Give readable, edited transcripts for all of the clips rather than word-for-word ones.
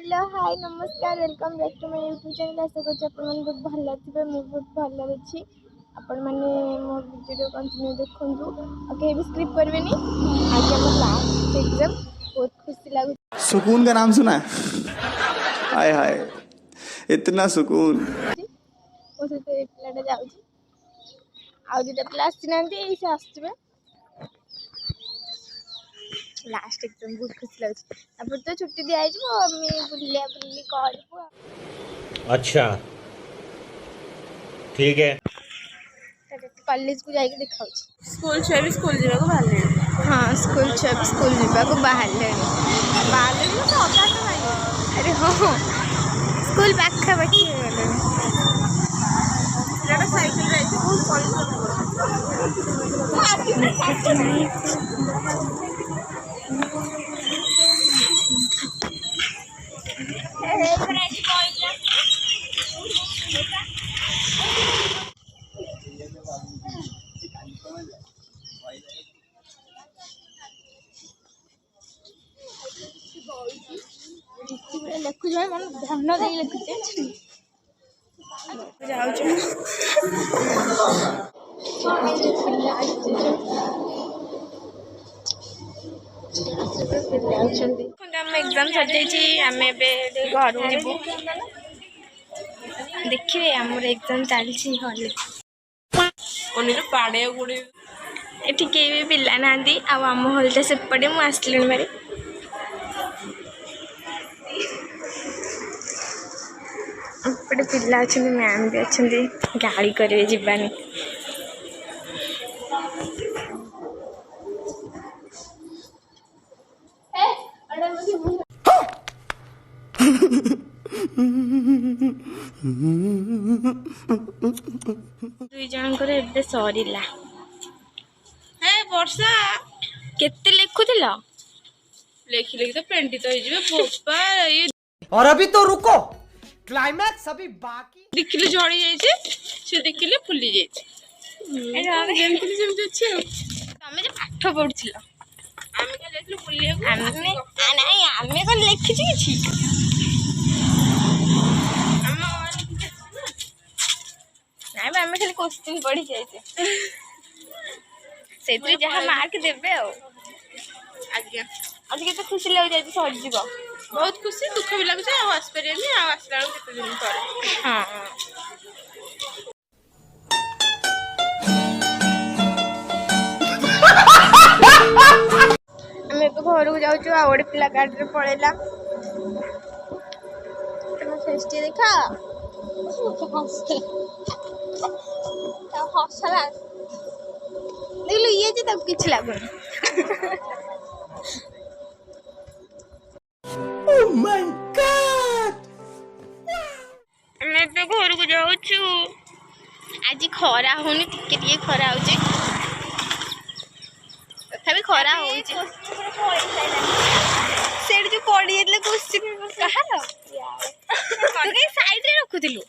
Hello hi नमस्कार welcome back to my YouTube channel. आशा करछि आपण मन बहुत भल थिबे मु बहुत भल अछि। आपण माने मो वीडियो कंटिन्यू देखंतु ओके भी स्किप करबेनी। आज हम लास्ट एग्जाम बहुत खुशी लागु। सुकून का नाम सुना है? हाय हाय इतना सुकून। ओ से एक पिलाटा जाउछि आ दुटा पिला आसिनांती एई से आसथिबे। लास्ट एग्जाम बहुत खुशी लागुछि। अब तो छुट्टी दिया आइजो हमें बुलिया बुली करबो। अच्छा ठीक है। कॉलेज को जाके दिखाऊँ स्कूल छुआ भी स्कूल जावा को बाहर ले। हाँ स्कूल छुआ भी स्कूल जावा को बाहर ले तो अकाश भाई अरे हाँ स्कूल पाखा पाखी हो गले पिलाटा साइकिल रे आइছে बहुत परिश्रम लिखु मन ध्यान दे लिखुचे एग्जाम सजाई आम घर जीवु देखिए आमर एग्जाम चलती हल पाड़े गुड़े एठी के भी पिला नांदी आम हलटा सेपटे मु आसली मारे एपटे पिला अच्छा मैम भी अच्छा गाड़ी करेंगे जीवानी दुई जनकर एबे सरीला हे वर्षा केते लिखुथिल लेखि लेखि तो पेंटी तो हो बोपा ये और अभी तो रुको क्लाइमैक्स अभी बाकी। देखिले झड़ी जाइए से देखिले फुली जाइए जेमती जेमती अच्छे तमे जे पाठ पढुथिल आमे का लेखिले फुलिया को आमे नाही आमे कोन लिखिछि किछि नाइ आमे खाली क्वेश्चन पढि जाइते सेतरी जहा मार्क देबे आ आज्ञा आज केते खुशी लाग जाइते सर जीव बहुत खुशी दुख भी लगुच आसपारे आसला केते दिन पर हाँ आम घर को जाऊँ आ गोटे पिला गाड़ी पड़ेगा तुम फेस टी देखा हसला देखल ये तब किसी लगुन घर को जाऊँ आज खरा होनी टिके खरा हो तथा खरा हो जो पड़ी जाते क्वेश्चन कहार साइड रे रखुलु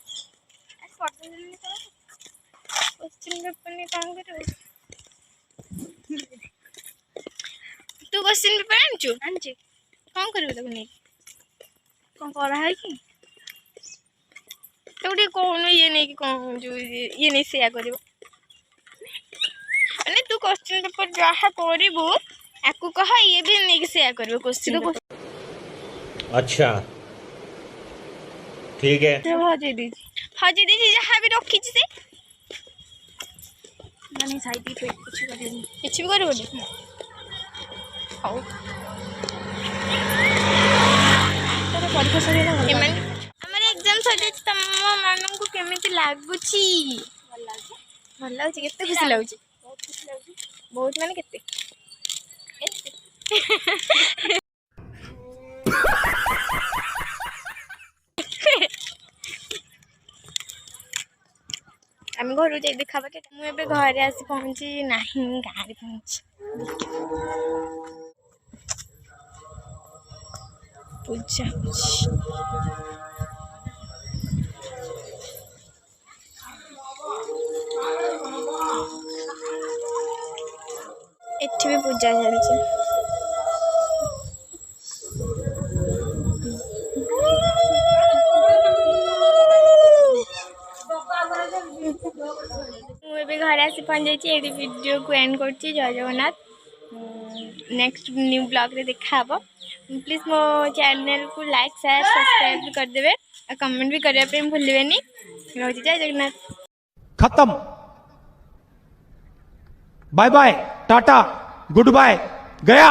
क्वेश्चन पेपर नहीं कौन कर तू क्वेश्चन पेपर आनचु कौन कर नहीं कौन पढ़ा कि तो कौन ये नहीं कि कौन जो ये नहीं सेया कर तू क्वेश्चन पेपर जहाँ करू आपको कह ये भी नहीं सेया कर क्वेश्चन अच्छा ठीक है। हजे दीदी जहाँ भी रखी से माने साइड पे कुछ भी कर परीक्षा सर एग्जाम सर तुम मान को केमी लगुच भल लगुच के खुशी लगुच बहुत माने केते आम घर जाए देखा मुझे घरे आसी पहुँची ना गाँव पहुँची पूजा एठी भी पूजा चलती घरे आसी पहुँच जाइए ये वीडियो को एंड कर जय जगन्नाथ नेक्स्ट न्यू ब्लॉग रे देखा हबो प्लीज मो चैनल को लाइक शेयर सब्सक्राइब भी कर देबे और कमेंट भी करबे पे भूलिबेनी रोज जय जगन्नाथ खत्म। Bye bye, tata, goodbye, गया।